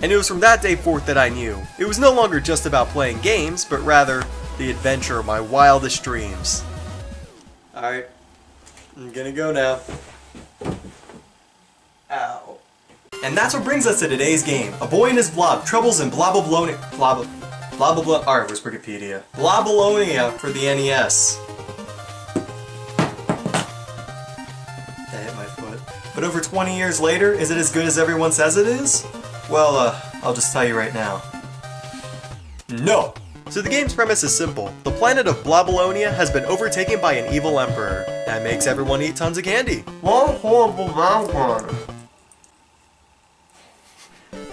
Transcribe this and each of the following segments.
And it was from that day forth that I knew it was no longer just about playing games, but rather the adventure of my wildest dreams. Alright, I'm gonna go now. Ow. And that's what brings us to today's game. A boy and his blob, troubles in Blabablonia. Alright, where's Wikipedia? Blabalonia for the NES. That hit my foot. But over 20 years later, is it as good as everyone says it is? Well, I'll just tell you right now. No! So the game's premise is simple. The planet of Blabalonia has been overtaken by an evil emperor. That makes everyone eat tons of candy. What horrible vampire!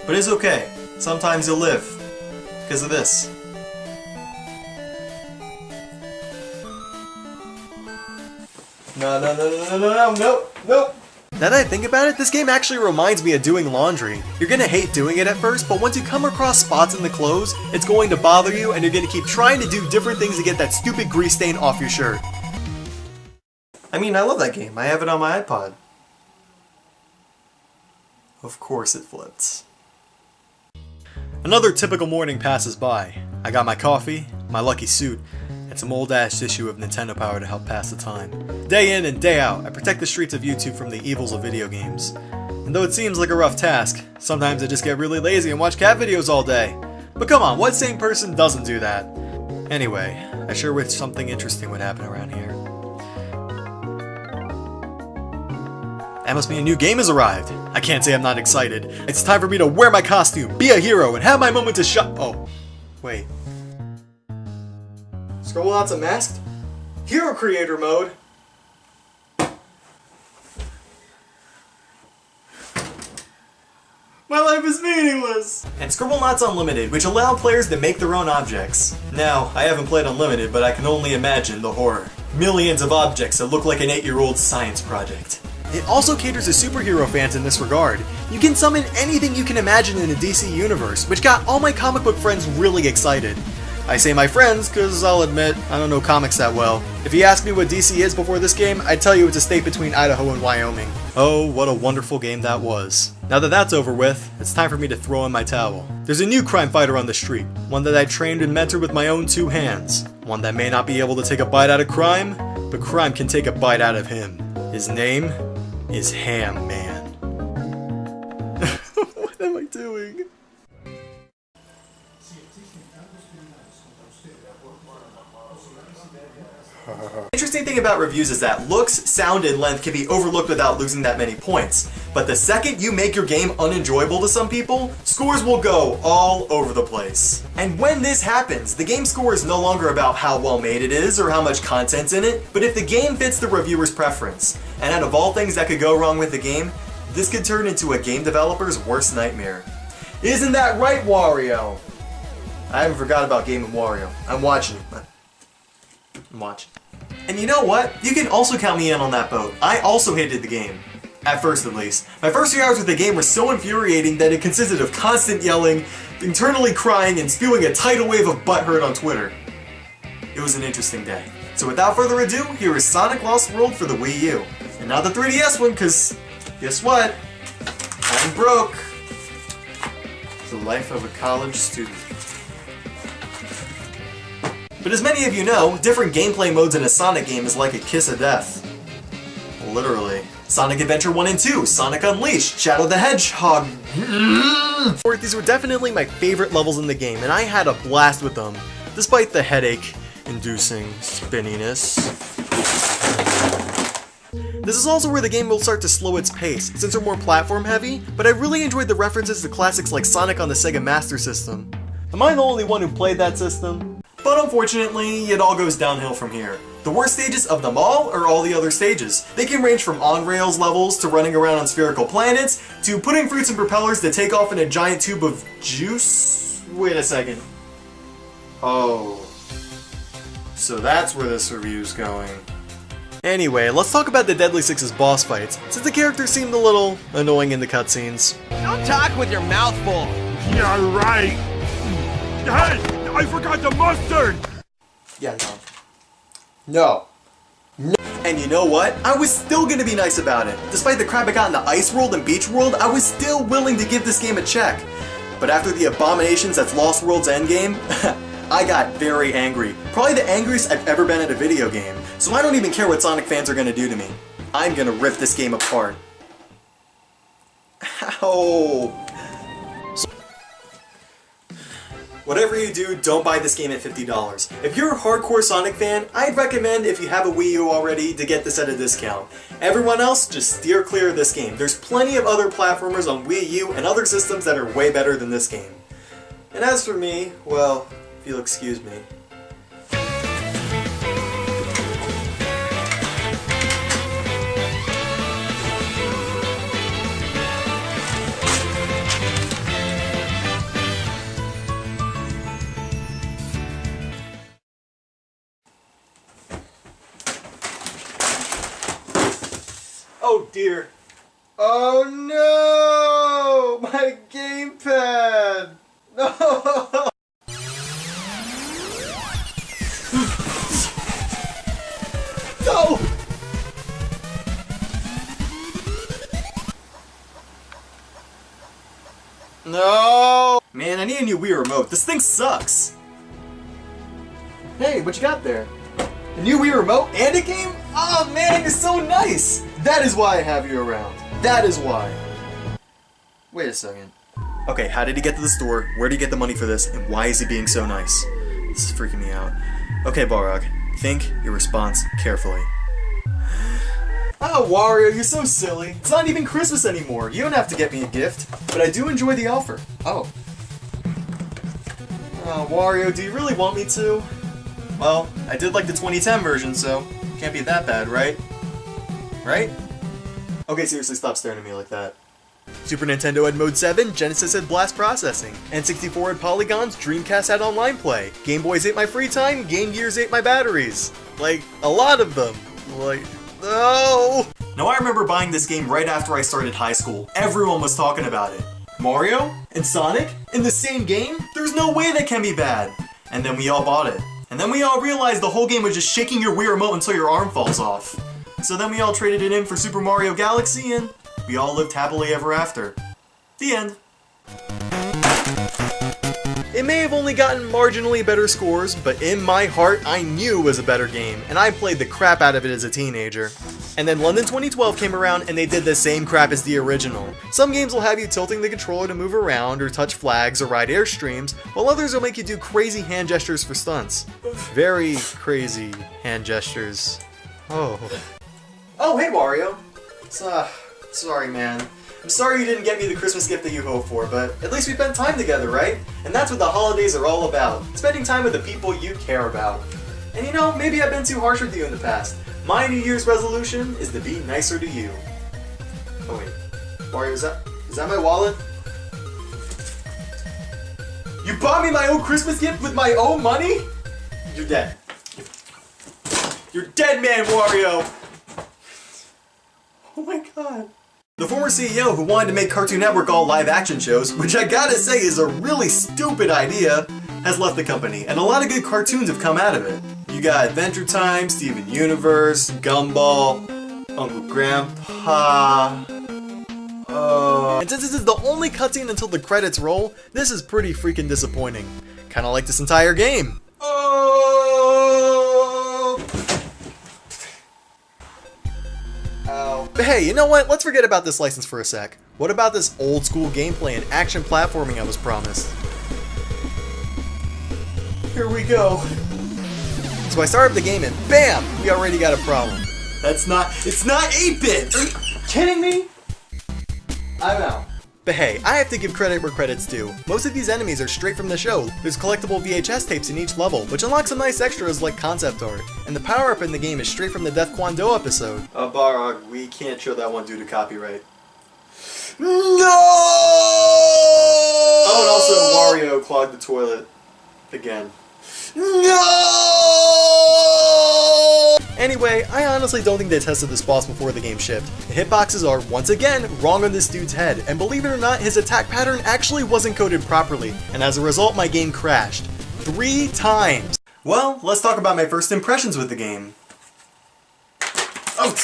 But it's okay. Sometimes you'll live. Because of this. No. Now that I think about it, this game actually reminds me of doing laundry. You're gonna hate doing it at first, but once you come across spots in the clothes, it's going to bother you and you're gonna keep trying to do different things to get that stupid grease stain off your shirt. I mean, I love that game. I have it on my iPod. Of course it flips. Another typical morning passes by. I got my coffee, my lucky suit, and some old-ass issue of Nintendo Power to help pass the time. Day in and day out, I protect the streets of YouTube from the evils of video games. And though it seems like a rough task, sometimes I just get really lazy and watch cat videos all day. But come on, what sane person doesn't do that? Anyway, I sure wish something interesting would happen around here. That must mean a new game has arrived. I can't say I'm not excited. It's time for me to wear my costume, be a hero, and have my moment to shut- Oh, wait. Scroll-Out's Unmasked? Hero Creator Mode! My life is meaningless! And Scribblenauts Unlimited, which allow players to make their own objects. Now, I haven't played Unlimited, but I can only imagine the horror. Millions of objects that look like an 8-year-old science project. It also caters to superhero fans in this regard. You can summon anything you can imagine in the DC universe, which got all my comic book friends really excited. I say my friends, cause I'll admit, I don't know comics that well. If you asked me what DC is before this game, I'd tell you it's a state between Idaho and Wyoming. Oh, what a wonderful game that was. Now that that's over with, it's time for me to throw in my towel. There's a new crime fighter on the street, one that I trained and mentored with my own 2 hands. One that may not be able to take a bite out of crime, but crime can take a bite out of him. His name is Ham Man. What am I doing? Interesting thing about reviews is that looks, sound, and length can be overlooked without losing that many points. But the second you make your game unenjoyable to some people, scores will go all over the place. And when this happens, the game score is no longer about how well made it is or how much content's in it, but if the game fits the reviewer's preference. And out of all things that could go wrong with the game, this could turn into a game developer's worst nightmare. Isn't that right, Wario? I haven't forgot about Game & Wario. I'm watching. I'm watching. And you know what? You can also count me in on that boat. I also hated the game. At first, at least. My first few hours with the game were so infuriating that it consisted of constant yelling, internally crying, and spewing a tidal wave of butthurt on Twitter. It was an interesting day. So without further ado, here is Sonic Lost World for the Wii U. And not the 3DS one, because guess what? I'm broke. The life of a college student. But as many of you know, different gameplay modes in a Sonic game is like a kiss of death. Literally. Sonic Adventure 1 and 2, Sonic Unleashed, Shadow the Hedgehog. These were definitely my favorite levels in the game, and I had a blast with them, despite the headache-inducing spinniness. This is also where the game will start to slow its pace, since they're more platform-heavy, but I really enjoyed the references to classics like Sonic on the Sega Master System. Am I the only one who played that system? But unfortunately, it all goes downhill from here. The worst stages of them all are all the other stages. They can range from on-rails levels to running around on spherical planets, to putting fruits and propellers to take off in a giant tube of juice? Wait a second. Oh. So that's where this review's going. Anyway, let's talk about the Deadly Six's boss fights, since the characters seemed a little annoying in the cutscenes. Don't talk with your mouth full! Yeah, right! Hey! I forgot the mustard! Yeah, no. And you know what? I was still gonna be nice about it. Despite the crap I got in the Ice World and Beach World, I was still willing to give this game a check. But after the abominations that's Lost World's endgame, I got very angry. Probably the angriest I've ever been at a video game. So I don't even care what Sonic fans are gonna do to me. I'm gonna rip this game apart. Ow. Whatever you do, don't buy this game at $50. If you're a hardcore Sonic fan, I'd recommend, if you have a Wii U already, to get this at a discount. Everyone else, just steer clear of this game. There's plenty of other platformers on Wii U and other systems that are way better than this game. And as for me, well, if you'll excuse me. Oh dear. Oh no! My gamepad! No! No! No! Man, I need a new Wii remote. This thing sucks. Hey, what you got there? A new Wii remote and a game? Oh man, you're so nice! That is why I have you around. That is why. Wait a second. Okay, how did he get to the store? Where did he get the money for this? And why is he being so nice? This is freaking me out. Okay, Balrog. Think your response carefully. Oh, Wario, you're so silly. It's not even Christmas anymore. You don't have to get me a gift. But I do enjoy the offer. Oh. Oh, Wario, do you really want me to? Well, I did like the 2010 version, so can't be that bad, right? Right? Okay, seriously, stop staring at me like that. Super Nintendo had Mode 7, Genesis had Blast Processing, N64 had Polygons, Dreamcast had Online Play, Game Boys ate my free time, Game Gears ate my batteries. Like, a lot of them. Like, no! Now I remember buying this game right after I started high school. Everyone was talking about it. Mario? And Sonic? In the same game? There's no way that can be bad. And then we all bought it. And then we all realized the whole game was just shaking your Wii remote until your arm falls off. So then we all traded it in for Super Mario Galaxy and we all lived happily ever after. The end. It may have only gotten marginally better scores, but in my heart, I knew it was a better game, and I played the crap out of it as a teenager. And then London 2012 came around and they did the same crap as the original. Some games will have you tilting the controller to move around, or touch flags, or ride airstreams, while others will make you do crazy hand gestures for stunts. Very crazy hand gestures. Oh. Oh, hey Wario. Sorry man. I'm sorry you didn't get me the Christmas gift that you hoped for, but at least we spent time together, right? And that's what the holidays are all about. Spending time with the people you care about. And you know, maybe I've been too harsh with you in the past. My New Year's resolution is to be nicer to you. Oh wait. Wario, is that my wallet? You bought me my own Christmas gift with my own money? You're dead. You're dead, man, Wario! Oh my god. The former CEO who wanted to make Cartoon Network all live-action shows, which I gotta say is a really stupid idea, has left the company, and a lot of good cartoons have come out of it. You got Adventure Time, Steven Universe, Gumball, Uncle Grandpa... And since this is the only cutscene until the credits roll, this is pretty freaking disappointing. Kinda like this entire game. But hey, you know what? Let's forget about this license for a sec. What about this old school gameplay and action platforming I was promised? Here we go. So I started the game and BAM! We already got a problem. It's not 8-bit! Are you kidding me? I'm out. But hey, I have to give credit where credit's due. Most of these enemies are straight from the show. There's collectible VHS tapes in each level, which unlock some nice extras like concept art. And the power-up in the game is straight from the Death Kwon Do episode. Balrog, we can't show that one due to copyright. No! Oh, and also Wario clogged the toilet. Again. No! Anyway, I honestly don't think they tested this boss before the game shipped. The hitboxes are, once again, wrong on this dude's head, and believe it or not, his attack pattern actually wasn't coded properly, and as a result, my game crashed. 3 times! Well, let's talk about my first impressions with the game. Oh!